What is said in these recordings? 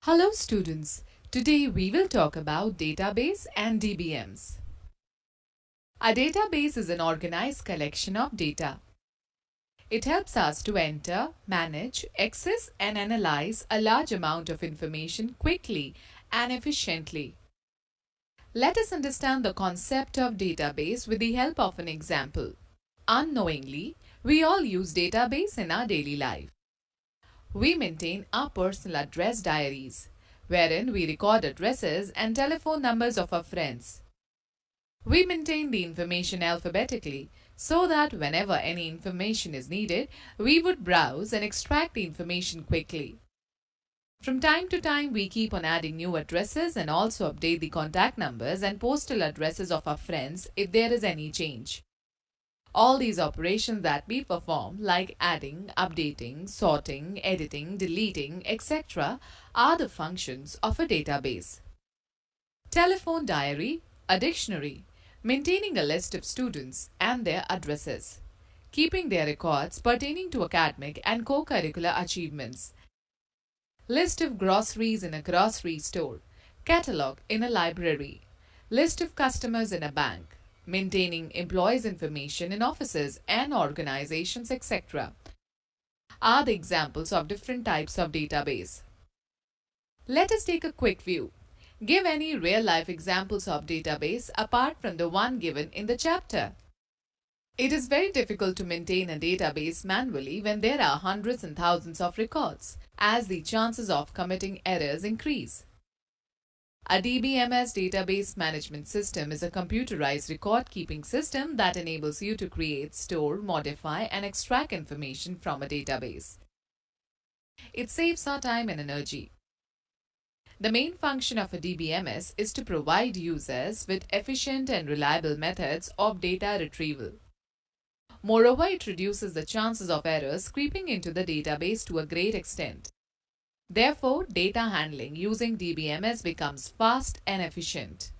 Hello students, today we will talk about database and DBMs. A database is an organized collection of data. It helps us to enter, manage, access and analyze a large amount of information quickly and efficiently. Let us understand the concept of database with the help of an example. Unknowingly, we all use database in our daily life. We maintain our personal address diaries, wherein we record addresses and telephone numbers of our friends. We maintain the information alphabetically so that whenever any information is needed, we would browse and extract the information quickly. From time to time, we keep on adding new addresses and also update the contact numbers and postal addresses of our friends if there is any change. All these operations that we perform, like adding, updating, sorting, editing, deleting, etc., are the functions of a database. Telephone diary, a dictionary, maintaining a list of students and their addresses, keeping their records pertaining to academic and co-curricular achievements, list of groceries in a grocery store, catalog in a library, list of customers in a bank, maintaining employees' information in offices and organizations, etc., are the examples of different types of database. Let us take a quick view. Give any real-life examples of database apart from the one given in the chapter. It is very difficult to maintain a database manually when there are hundreds and thousands of records, as the chances of committing errors increase. A DBMS database management system is a computerized record-keeping system that enables you to create, store, modify, and extract information from a database. It saves our time and energy. The main function of a DBMS is to provide users with efficient and reliable methods of data retrieval. Moreover, it reduces the chances of errors creeping into the database to a great extent. Therefore, data handling using DBMS becomes fast and efficient.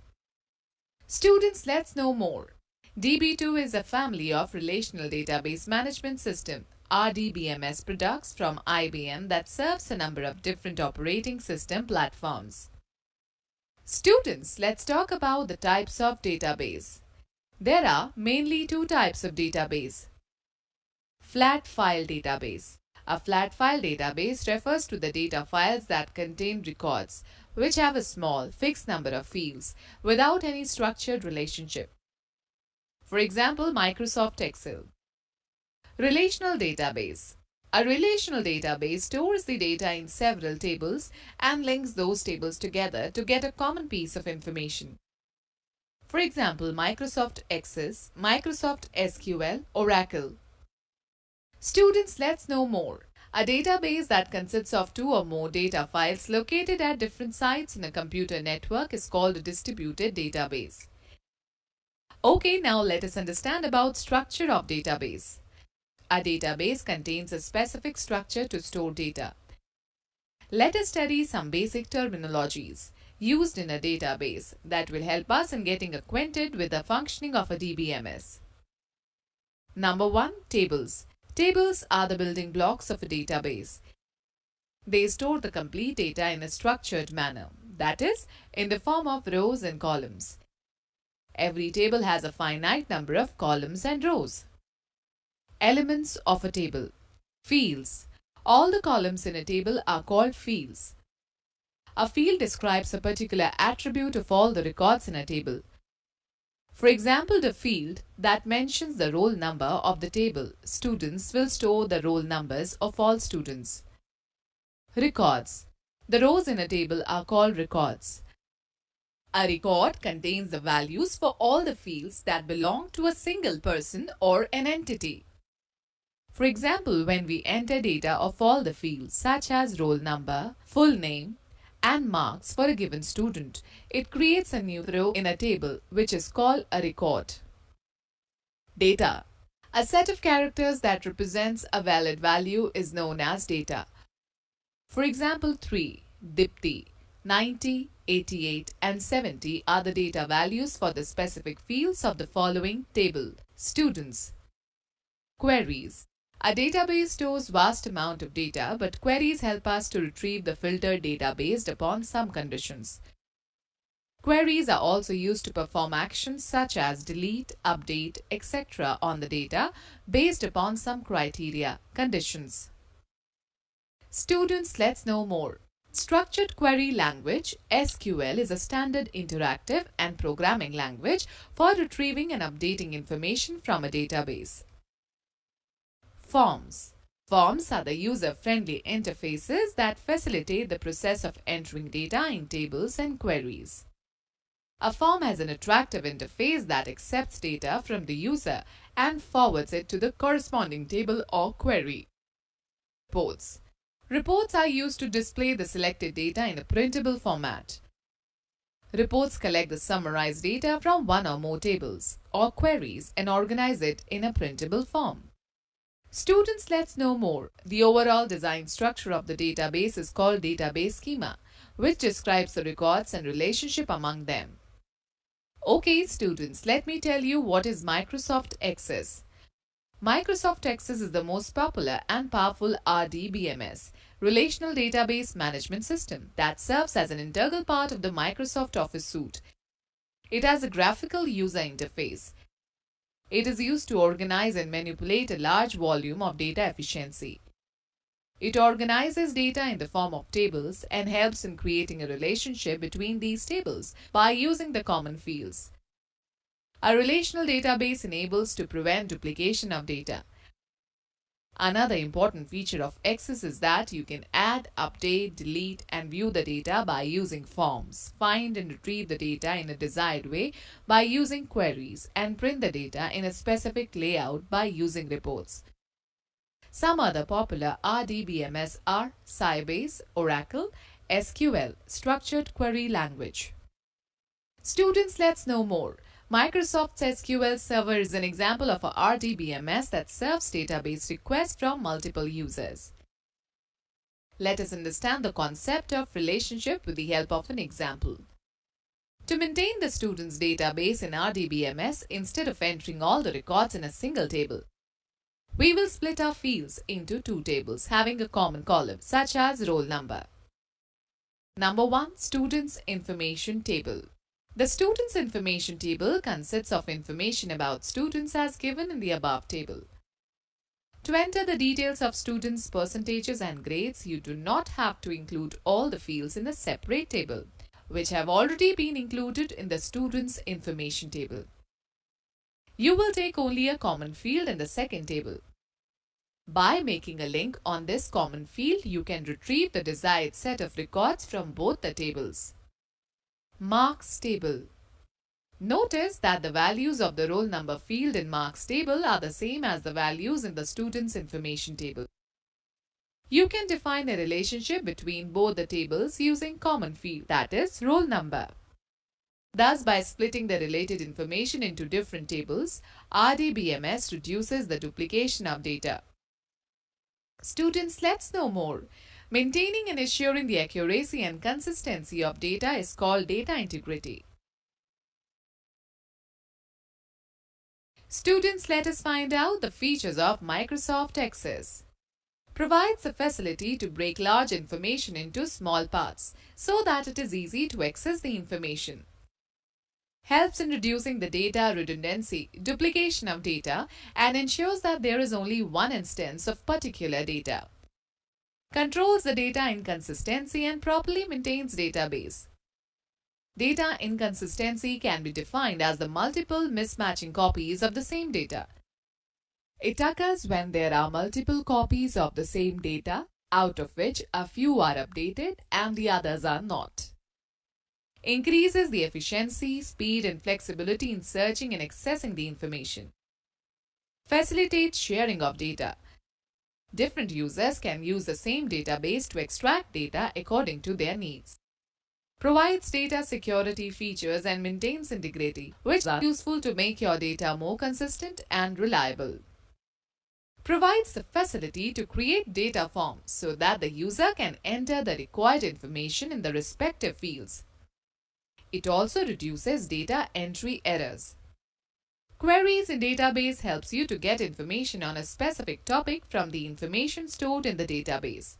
Students, let's know more. DB2 is a family of relational database management system, RDBMS products from IBM that serves a number of different operating system platforms. Students, let's talk about the types of database. There are mainly two types of database. Flat file database. A flat file database refers to the data files that contain records, which have a small, fixed number of fields, without any structured relationship. For example, Microsoft Excel. Relational database. A relational database stores the data in several tables and links those tables together to get a common piece of information. For example, Microsoft Access, Microsoft SQL, Oracle. Students, let's know more. A database that consists of two or more data files located at different sites in a computer network is called a distributed database. Okay, now let us understand about structure of database. A database contains a specific structure to store data. Let us study some basic terminologies used in a database that will help us in getting acquainted with the functioning of a DBMS. Number 1. Tables. Tables are the building blocks of a database. They store the complete data in a structured manner, that is, in the form of rows and columns. Every table has a finite number of columns and rows. Elements of a table. Fields. All the columns in a table are called fields. A field describes a particular attribute of all the records in a table. For example, the field that mentions the roll number of the table, students, will store the roll numbers of all students. Records. The rows in a table are called records. A record contains the values for all the fields that belong to a single person or an entity. For example, when we enter data of all the fields such as roll number, full name, and marks for a given student, it creates a new row in a table which is called a record. Data. A set of characters that represents a valid value is known as data. For example, 3, Dipti, 90, 88 and 70 are the data values for the specific fields of the following table. Students. Queries. A database stores vast amount of data, but queries help us to retrieve the filtered data based upon some conditions. Queries are also used to perform actions such as delete, update, etc. on the data based upon some criteria, conditions. Students, let's know more. Structured Query Language (SQL) is a standard interactive and programming language for retrieving and updating information from a database. Forms. Forms are the user-friendly interfaces that facilitate the process of entering data in tables and queries. A form has an attractive interface that accepts data from the user and forwards it to the corresponding table or query. Reports. Reports are used to display the selected data in a printable format. Reports collect the summarized data from one or more tables or queries and organize it in a printable form. Students, let's know more. The overall design structure of the database is called database schema, which describes the records and relationship among them. Okay, students, let me tell you what is Microsoft Access. Microsoft Access is the most popular and powerful RDBMS, Relational Database Management System, that serves as an integral part of the Microsoft Office suite. It has a graphical user interface. It is used to organize and manipulate a large volume of data efficiently. It organizes data in the form of tables and helps in creating a relationship between these tables by using the common fields. A relational database enables to prevent duplication of data. Another important feature of Access is that you can add, update, delete, and view the data by using forms, find and retrieve the data in a desired way by using queries, and print the data in a specific layout by using reports. Some other popular RDBMS are Sybase, Oracle, SQL, Structured Query Language. Students, let's know more. Microsoft's SQL Server is an example of a RDBMS that serves database requests from multiple users. Let us understand the concept of relationship with the help of an example. To maintain the student's database in RDBMS, instead of entering all the records in a single table, we will split our fields into two tables having a common column, such as roll number. Number 1. Students Information Table. The Students Information Table consists of information about students as given in the above table. To enter the details of students' percentages and grades, you do not have to include all the fields in a separate table, which have already been included in the Students Information Table. You will take only a common field in the second table. By making a link on this common field, you can retrieve the desired set of records from both the tables. Marks Table. Notice that the values of the roll number field in Marks Table are the same as the values in the Students Information Table. You can define a relationship between both the tables using common field, that is, roll number. Thus, by splitting the related information into different tables, RDBMS reduces the duplication of data. Students, let's know more. Maintaining and assuring the accuracy and consistency of data is called data integrity. Students, let us find out the features of Microsoft Access. Provides the facility to break large information into small parts so that it is easy to access the information. Helps in reducing the data redundancy, duplication of data, and ensures that there is only one instance of particular data. Controls the data inconsistency and properly maintains database. Data inconsistency can be defined as the multiple mismatching copies of the same data. It occurs when there are multiple copies of the same data, out of which a few are updated and the others are not. Increases the efficiency, speed, and flexibility in searching and accessing the information. Facilitates sharing of data. Different users can use the same database to extract data according to their needs. Provides data security features and maintains integrity, which are useful to make your data more consistent and reliable. Provides the facility to create data forms so that the user can enter the required information in the respective fields. It also reduces data entry errors. Queries in database helps you to get information on a specific topic from the information stored in the database.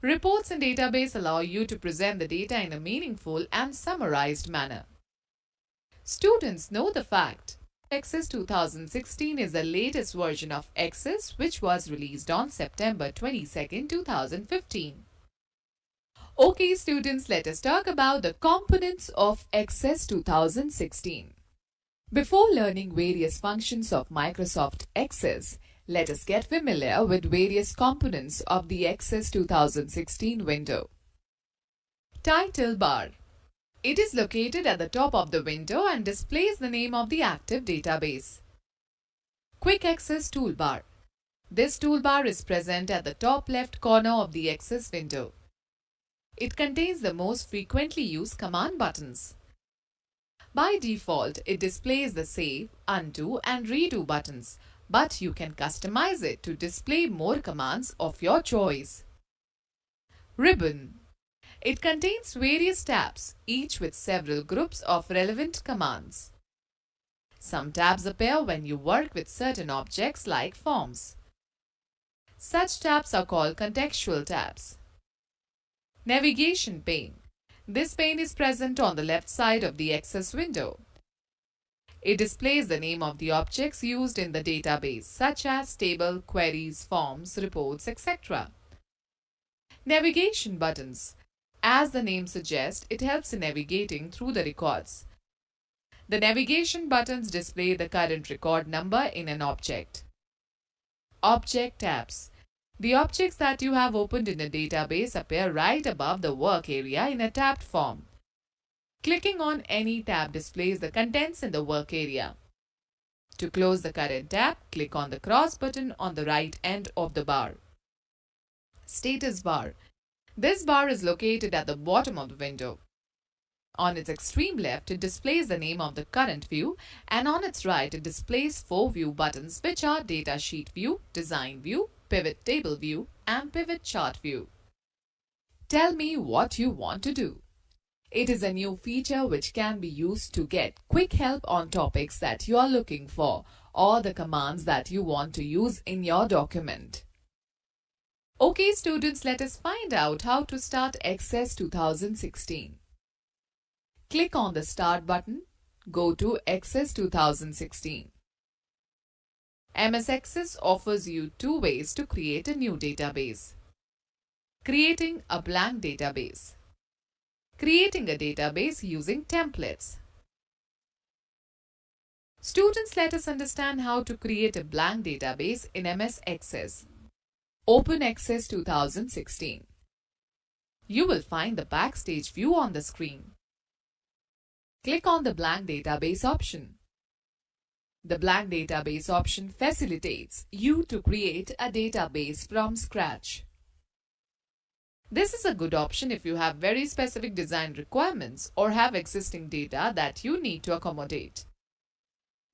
Reports in database allow you to present the data in a meaningful and summarized manner. Students know the fact Access 2016 is the latest version of Access, which was released on September 22, 2015. Okay students, let us talk about the components of Access 2016. Before learning various functions of Microsoft Access, let us get familiar with various components of the Access 2016 window. Title bar. It is located at the top of the window and displays the name of the active database. Quick Access toolbar. This toolbar is present at the top left corner of the Access window. It contains the most frequently used command buttons. By default, it displays the Save, Undo and Redo buttons, but you can customize it to display more commands of your choice. Ribbon. It contains various tabs, each with several groups of relevant commands. Some tabs appear when you work with certain objects like forms. Such tabs are called contextual tabs. Navigation pane. This pane is present on the left side of the Access window. It displays the name of the objects used in the database, such as table, queries, forms, reports, etc. Navigation buttons. As the name suggests, it helps in navigating through the records. The navigation buttons display the current record number in an object. Object tabs. The objects that you have opened in a database appear right above the work area in a tabbed form. Clicking on any tab displays the contents in the work area. To close the current tab, click on the cross button on the right end of the bar. Status bar. This bar is located at the bottom of the window. On its extreme left, it displays the name of the current view, and on its right, it displays 4 view buttons, which are Data Sheet View, Design View, Pivot Table View, and Pivot Chart View. Tell me what you want to do. It is a new feature which can be used to get quick help on topics that you are looking for or the commands that you want to use in your document. Okay students, let us find out how to start Access 2016. Click on the Start button. Go to Access 2016. MS Access offers you 2 ways to create a new database. Creating a blank database. Creating a database using templates. Students, let us understand how to create a blank database in MS Access. Open Access 2016. You will find the Backstage view on the screen. Click on the Blank Database option. The Blank Database option facilitates you to create a database from scratch. This is a good option if you have very specific design requirements or have existing data that you need to accommodate.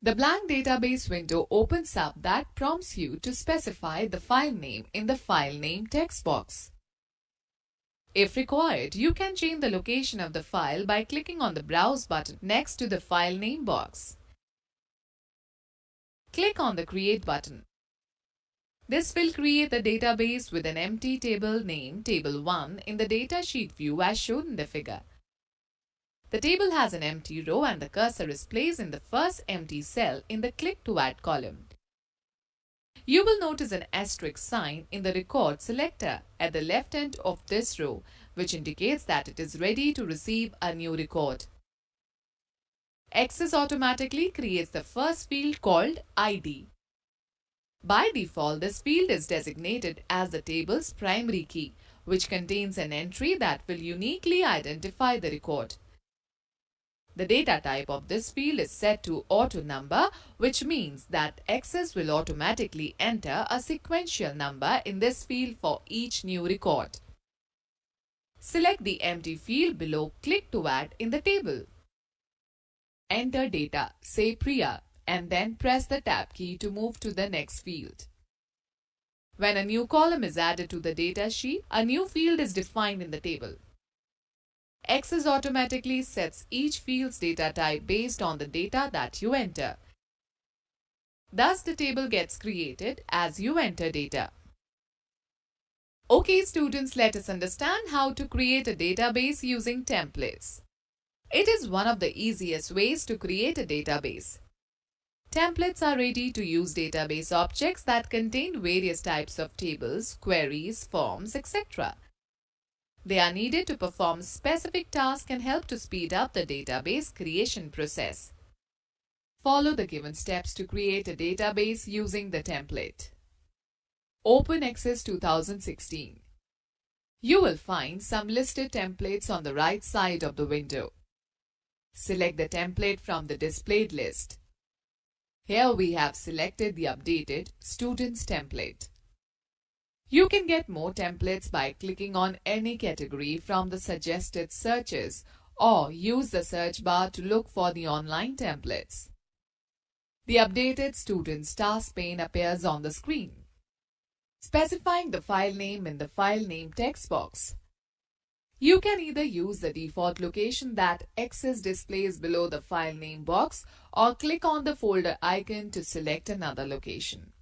The Blank Database window opens up that prompts you to specify the file name in the File Name text box. If required, you can change the location of the file by clicking on the Browse button next to the File Name box. Click on the Create button. This will create the database with an empty table name Table 1 in the Data Sheet view as shown in the figure. The table has an empty row and the cursor is placed in the first empty cell in the Click to Add column. You will notice an asterisk sign in the record selector at the left end of this row, which indicates that it is ready to receive a new record. Access automatically creates the first field called ID. By default, this field is designated as the table's primary key, which contains an entry that will uniquely identify the record. The data type of this field is set to auto number, which means that Access will automatically enter a sequential number in this field for each new record. Select the empty field below Click to Add in the table. Enter data, say Priya, and then press the Tab key to move to the next field. When a new column is added to the data sheet, a new field is defined in the table. Access automatically sets each field's data type based on the data that you enter. Thus, the table gets created as you enter data. Okay, students, let us understand how to create a database using templates. It is one of the easiest ways to create a database. Templates are ready-to-use database objects that contain various types of tables, queries, forms, etc. They are needed to perform specific tasks and help to speed up the database creation process. Follow the given steps to create a database using the template. Open Access 2016. You will find some listed templates on the right side of the window. Select the template from the displayed list. Here we have selected the updated Students template. You can get more templates by clicking on any category from the suggested searches or use the search bar to look for the online templates. The updated Students task pane appears on the screen. Specifying the file name in the file name text box. You can either use the default location that Access displays below the file name box or click on the folder icon to select another location.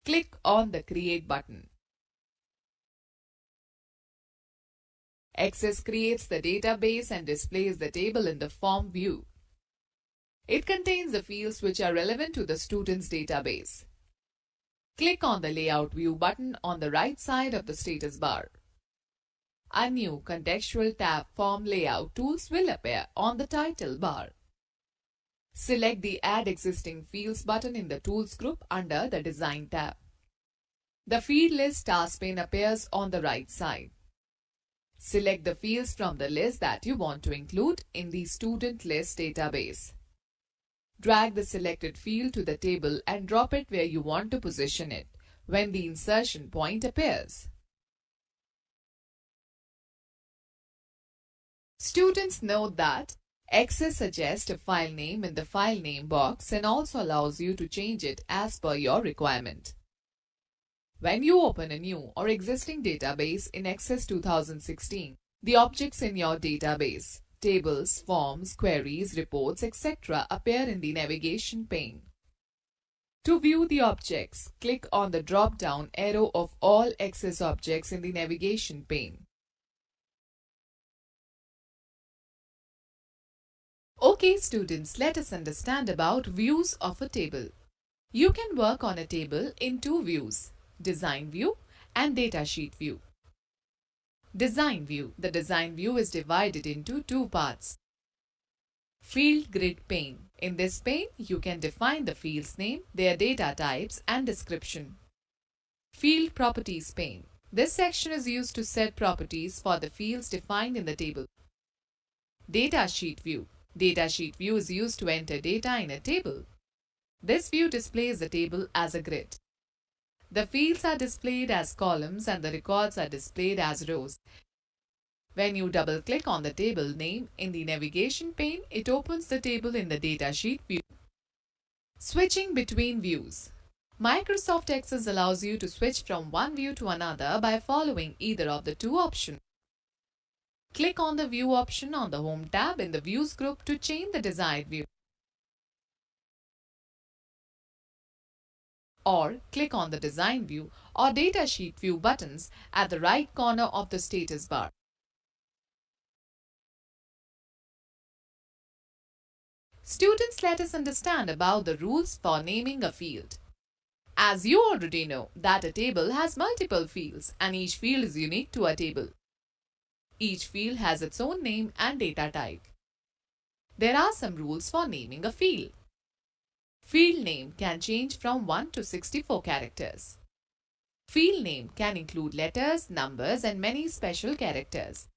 Click on the Create button. Access creates the database and displays the table in the form view. It contains the fields which are relevant to the student's database. Click on the Layout View button on the right side of the status bar. A new contextual tab Form Layout Tools will appear on the title bar. Select the Add Existing Fields button in the Tools group under the Design tab. The Field List task pane appears on the right side. Select the fields from the list that you want to include in the Student List database. Drag the selected field to the table and drop it where you want to position it when the insertion point appears. Students note that Access suggests a file name in the file name box and also allows you to change it as per your requirement. When you open a new or existing database in Access 2016, the objects in your database, tables, forms, queries, reports, etc. appear in the navigation pane. To view the objects, click on the drop-down arrow of all Access objects in the navigation pane. Okay, students, let us understand about views of a table. You can work on a table in two views, Design View and Datasheet View. Design View. The Design View is divided into two parts. Field Grid pane. In this pane, you can define the field's name, their data types and description. Field Properties pane. This section is used to set properties for the fields defined in the table. Datasheet View. Datasheet view is used to enter data in a table. This view displays the table as a grid. The fields are displayed as columns and the records are displayed as rows. When you double-click on the table name in the navigation pane, it opens the table in the datasheet view. Switching between views. Microsoft Access allows you to switch from one view to another by following either of the two options. Click on the View option on the Home tab in the Views group to change the desired view. Or click on the Design View or Datasheet View buttons at the right corner of the status bar. Students, let us understand about the rules for naming a field. As you already know that a table has multiple fields and each field is unique to a table. Each field has its own name and data type. There are some rules for naming a field. Field name can change from 1 to 64 characters. Field name can include letters, numbers and many special characters.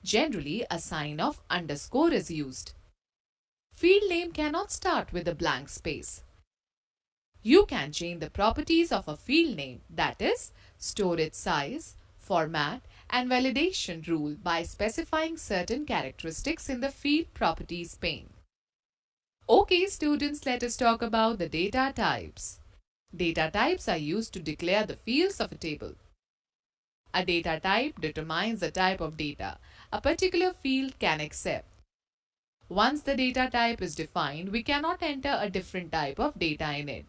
Generally, a sign of underscore is used. Field name cannot start with a blank space. You can change the properties of a field name, that is, storage size, format, and validation rule by specifying certain characteristics in the Field Properties pane. Okay, students, let us talk about the data types. Data types are used to declare the fields of a table. A data type determines the type of data a particular field can accept. Once the data type is defined, we cannot enter a different type of data in it.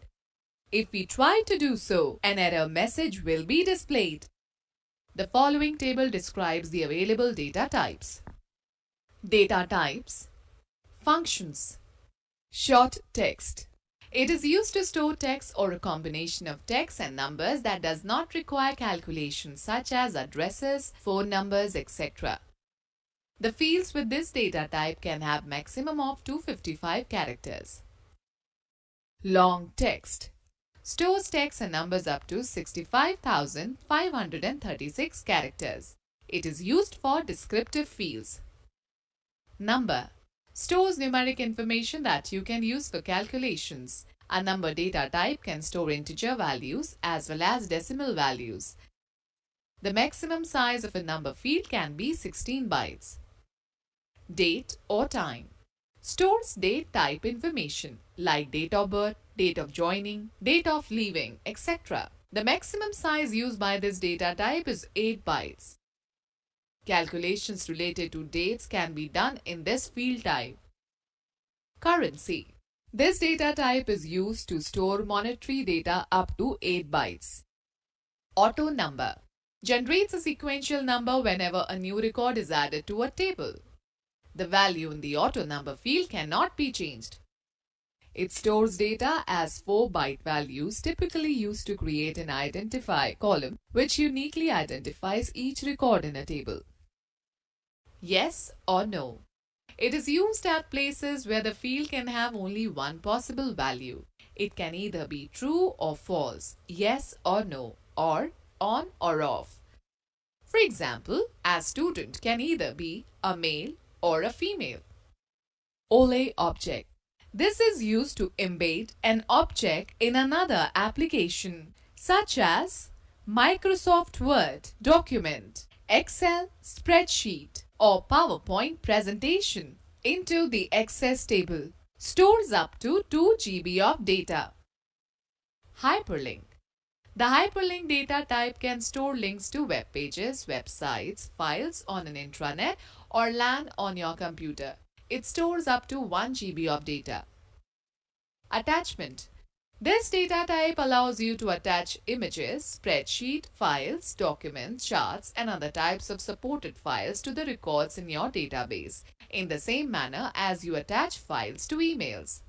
If we try to do so, an error message will be displayed. The following table describes the available data types. Data types. Functions. Short text. It is used to store text or a combination of text and numbers that does not require calculations such as addresses, phone numbers, etc. The fields with this data type can have maximum of 255 characters. Long text. Stores text and numbers up to 65,536 characters. It is used for descriptive fields. Number. Stores numeric information that you can use for calculations. A number data type can store integer values as well as decimal values. The maximum size of a number field can be 16 bytes. Date or time. Stores date type information like date of birth, date of joining, date of leaving, etc. The maximum size used by this data type is 8 bytes. Calculations related to dates can be done in this field type. Currency. This data type is used to store monetary data up to 8 bytes. Auto number. Generates a sequential number whenever a new record is added to a table. The value in the auto number field cannot be changed. It stores data as 4-byte values typically used to create an identify column which uniquely identifies each record in a table. Yes or no. It is used at places where the field can have only one possible value. It can either be true or false, yes or no, or on or off. For example, a student can either be a male or a female. OLE object. This is used to embed an object in another application, such as Microsoft Word document, Excel spreadsheet, or PowerPoint presentation into the access table. Stores up to 2 GB of data. Hyperlink. The hyperlink data type can store links to web pages, websites, files on an intranet, or LAN on your computer. It stores up to 1 GB of data. Attachment. This data type allows you to attach images, spreadsheet, files, documents, charts, and other types of supported files to the records in your database, in the same manner as you attach files to emails.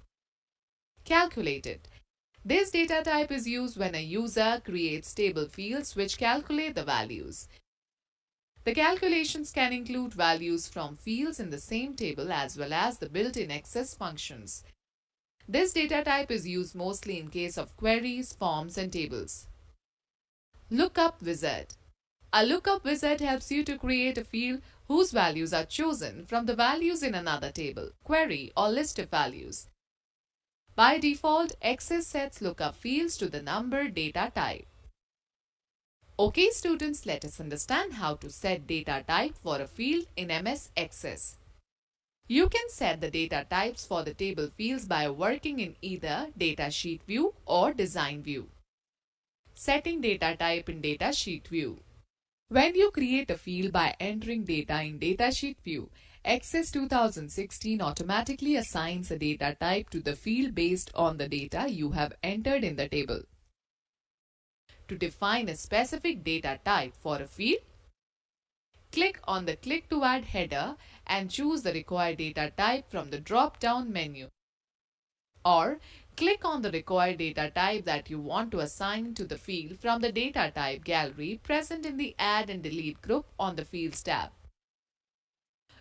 Calculated. This data type is used when a user creates table fields which calculate the values. The calculations can include values from fields in the same table as well as the built-in access functions. This data type is used mostly in case of queries, forms, and tables. Lookup wizard. A lookup wizard helps you to create a field whose values are chosen from the values in another table, query, or list of values. By default, Access sets lookup fields to the number data type. Okay students, let us understand how to set data type for a field in MS Access. You can set the data types for the table fields by working in either Datasheet view or Design view. Setting data type in Datasheet view. When you create a field by entering data in Datasheet view, Access 2016 automatically assigns a data type to the field based on the data you have entered in the table. To define a specific data type for a field, click on the Click to Add header and choose the required data type from the drop-down menu. Or click on the required data type that you want to assign to the field from the data type gallery present in the Add and Delete group on the Fields tab.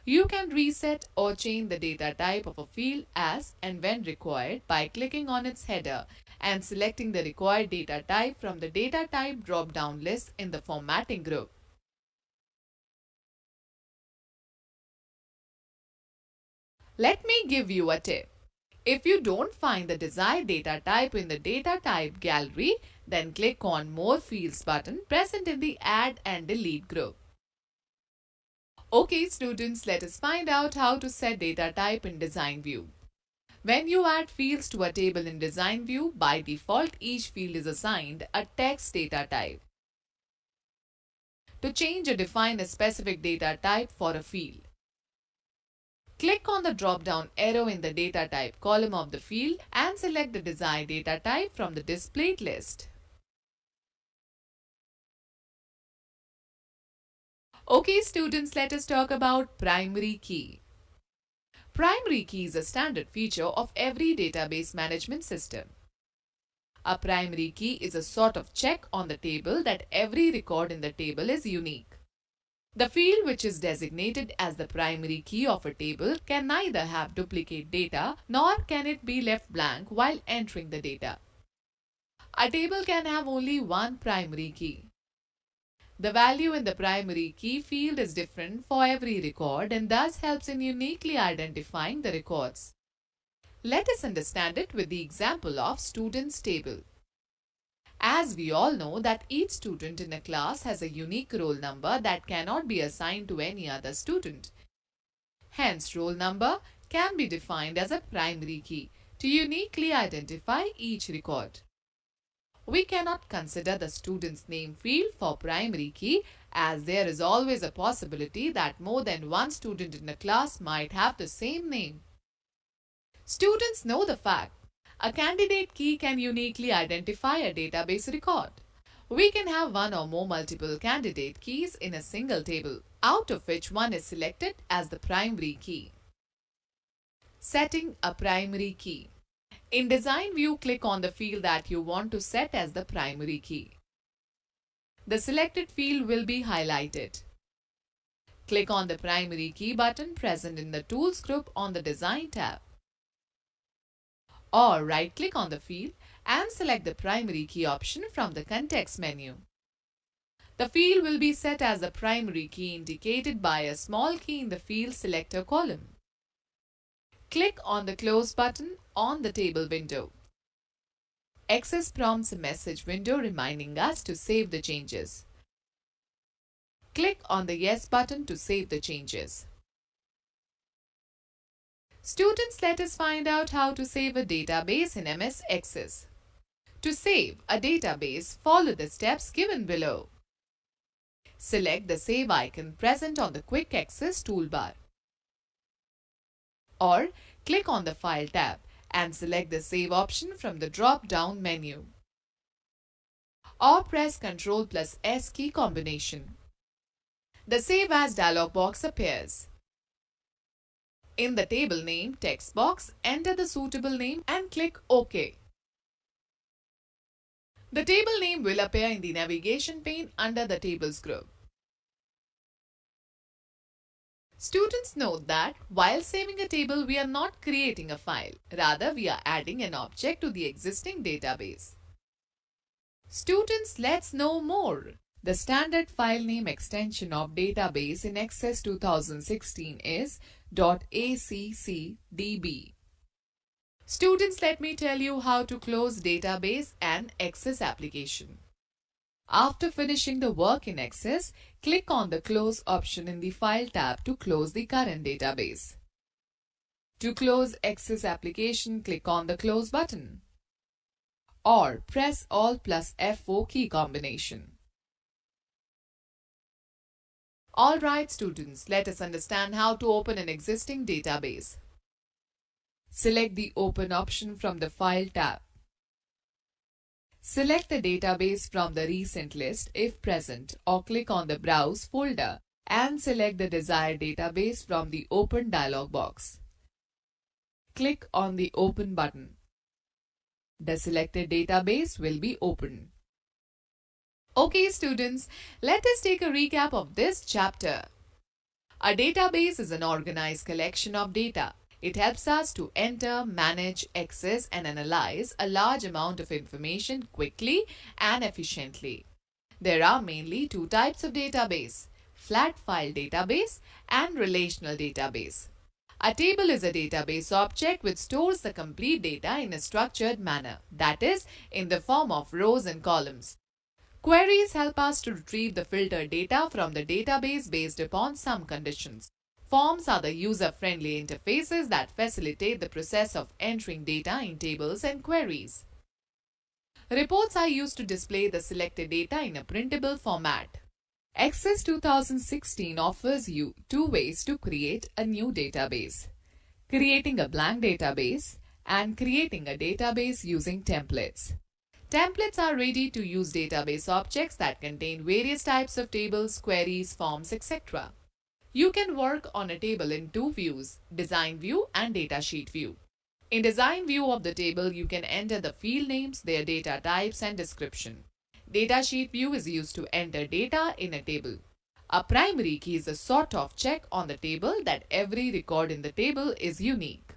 You can reset or change the data type of a field as and when required by clicking on its header and selecting the required data type from the data type drop-down list in the formatting group. Let me give you a tip. If you don't find the desired data type in the data type gallery, then click on More Fields button present in the Add and Delete group. Okay students, let us find out how to set data type in Design view. When you add fields to a table in Design view, by default each field is assigned a text data type. To change or define a specific data type for a field, Click on the drop-down arrow in the data type column of the field and select the desired data type from the displayed list. Okay students, let us talk about primary key. Primary key is a standard feature of every database management system. A primary key is a sort of check on the table that every record in the table is unique. The field which is designated as the primary key of a table can neither have duplicate data nor can it be left blank while entering the data. A table can have only one primary key. The value in the primary key field is different for every record and thus helps in uniquely identifying the records. Let us understand it with the example of students table. As we all know that each student in a class has a unique roll number that cannot be assigned to any other student. Hence, roll number can be defined as a primary key to uniquely identify each record. We cannot consider the student's name field for primary key as there is always a possibility that more than one student in a class might have the same name. Students know the fact a candidate key can uniquely identify a database record. We can have one or more multiple candidate keys in a single table, out of which one is selected as the primary key. Setting a primary key. In Design View, click on the field that you want to set as the primary key. The selected field will be highlighted. Click on the Primary Key button present in the Tools group on the Design tab. Or right-click on the field and select the Primary Key option from the Context menu. The field will be set as the primary key indicated by a small key in the Field Selector column. Click on the Close button on the table window. Access prompts a message window reminding us to save the changes. Click on the Yes button to save the changes. Students, let us find out how to save a database in MS Access. To save a database, follow the steps given below. Select the Save icon present on the Quick Access toolbar. Or click on the File tab and select the Save option from the drop-down menu. Or press Ctrl+S key combination. The Save As dialog box appears. In the table name text box, enter the suitable name and click OK. The table name will appear in the navigation pane under the Tables group. Students note that while saving a table, we are not creating a file. Rather, we are adding an object to the existing database. Students, let's know more. The standard file name extension of database in Access 2016 is .accdb. Students, let me tell you how to close database and Access application. After finishing the work in Access, click on the Close option in the File tab to close the current database. To close Access application, click on the Close button. Or press Alt+F4 key combination. Alright students, let us understand how to open an existing database. Select the Open option from the File tab. Select the database from the recent list if present or click on the Browse folder and select the desired database from the Open dialog box. Click on the Open button. The selected database will be opened. Okay students, let us take a recap of this chapter. A database is an organized collection of data. It helps us to enter, manage, access and analyze a large amount of information quickly and efficiently. There are mainly two types of database: flat file database and relational database. A table is a database object which stores the complete data in a structured manner, that is, in the form of rows and columns. Queries help us to retrieve the filtered data from the database based upon some conditions. Forms are the user-friendly interfaces that facilitate the process of entering data in tables and queries. Reports are used to display the selected data in a printable format. Access 2016 offers you two ways to create a new database. creating a blank database, and creating a database using templates. Templates are ready-to-use database objects that contain various types of tables, queries, forms, etc. You can work on a table in two views, design view and datasheet view. In design view of the table, you can enter the field names, their data types and description. Datasheet view is used to enter data in a table. A primary key is a sort of check on the table that every record in the table is unique.